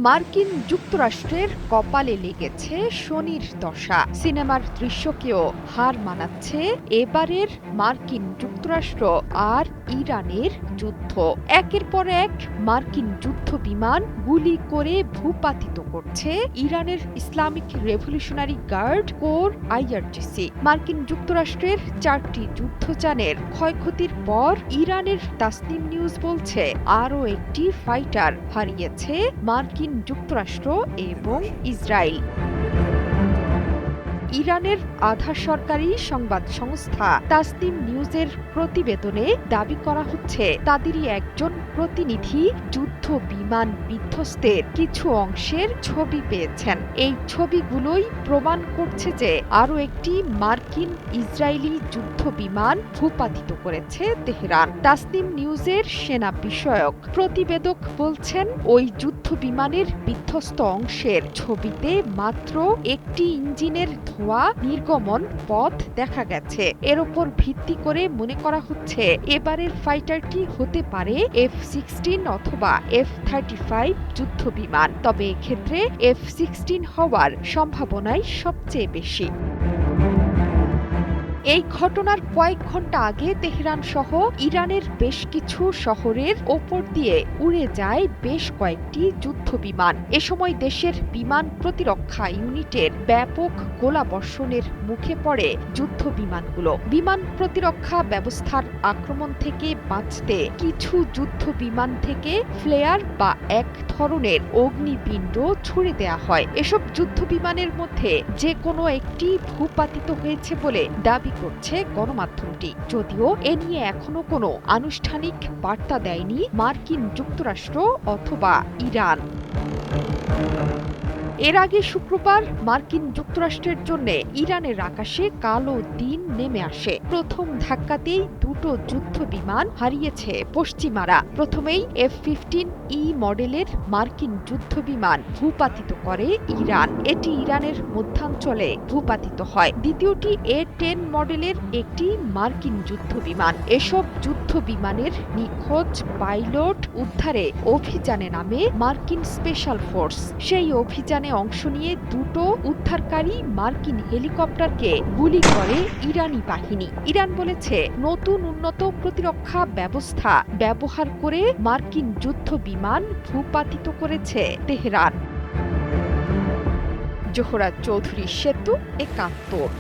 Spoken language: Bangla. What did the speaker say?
মার্কিন যুক্তরাষ্ট্রের কপালে লেগেছে শনির দশা। সিনেমার দৃশ্যকেও হার মানাচ্ছে এবারের মার্কিন যুক্তরাষ্ট্র আর ইরানের যুদ্ধ। একের পর এক মার্কিন যুদ্ধ বিমান গুলি করে ভূপাতিত করছে ইরানের Islamic Revolutionary Guard Corps IRGC. মার্কিন যুক্তরাষ্ট্রের 4টি যুদ্ধযানের ক্ষয়ক্ষতির পর ইরানের তাসনিম নিউজ বলছে আরও একটি ফাইটার হারিয়েছে মার্কিন যুক্তরাষ্ট্র এবং ইসরায়েল। ইরানের আধা সরকারি সংবাদ সংস্থা তাসনিম নিউজের প্রতিবেদনে দাবি করা হচ্ছে তাদেরই একজন প্রতিনিধি যুদ্ধ বিমান বিধ্বস্তের কিছু অংশের ছবি পেয়েছেন। এই ছবিগুলোই প্রমাণ করছে যে আরও একটি মার্কিন ইসরায়েলি যুদ্ধ বিমান ভূপাতিত করেছে তেহরান। তাসনিম নিউজের সেনা বিষয়ক প্রতিবেদক বলছেন ওই যুদ্ধ বিমানের বিধ্বস্ত অংশের ছবিতে মাত্র একটি ইঞ্জিনের ধোঁয়া নির্গমন পথ দেখা গেছে। এর ওপর ভিত্তি করে মনে করা হচ্ছে এবারের ফাইটারটি হতে পারে F-16 অথবা F-35 যুদ্ধ বিমান। তবে এক্ষেত্রে F-16 হওয়ার সম্ভাবনাই সবচেয়ে বেশি। এই ঘটনার কয়েক ঘন্টা আগে তেহরান সহ ইরানের বেশ কিছু শহরের ওপর দিয়ে উড়ে যায় বেশ কয়েকটি যুদ্ধ বিমান। এ সময় দেশের বিমান প্রতিরক্ষা ইউনিটের ব্যাপক গোলাবর্ষণের মুখে পড়ে যুদ্ধ বিমানগুলো। বিমান প্রতিরক্ষা ব্যবস্থার আক্রমণ থেকে বাঁচতে কিছু যুদ্ধ বিমান থেকে ফ্লেয়ার বা এক ধরনের অগ্নিপিণ্ড ছুড়ে দেয়া হয়। এসব যুদ্ধ বিমানের মধ্যে যে কোনো একটি ভূপাতিত হয়েছে বলে দাবি করছে গণমাধ্যমটি, যদিও এ নিয়ে এখনো কোনো আনুষ্ঠানিক বার্তা দেয়নি মার্কিন যুক্তরাষ্ট্র অথবা ইরান। এর আগে শুক্রবার মার্কিন যুক্তরাষ্ট্রের জন্য ইরানের আকাশে কালো দিন নেমে আসে। প্রথম ধাক্কাতেই দুটো যুদ্ধ বিমান হারিয়েছে পশ্চিমারা। প্রথমেই F-15E মডেলের মার্কিন যুদ্ধ বিমান ভূপাতিত করে ইরান। এটি ইরানের মধ্যাঞ্চলে ভূপাতিত হয়। দ্বিতীয়টি A-10 মডেলের একটি মার্কিন যুদ্ধ বিমান। এসব যুদ্ধ বিমানের নিখোঁজ পাইলট উদ্ধারে অভিযানে নামে মার্কিন স্পেশাল ফোর্স। সেই অভিযানে অংশ নিয়ে দুটো উদ্ধারকারী মার্কিন হেলিকপ্টারকে গুলি করে ইরানি বাহিনী। ইরান বলেছে নতুন উন্নত প্রতিরক্ষা ব্যবস্থা ব্যবহার করে মার্কিন যুদ্ধ বিমান ভূপাতিত করেছে তেহরান। জোহরা চৌধুরী সেতু, ৭১।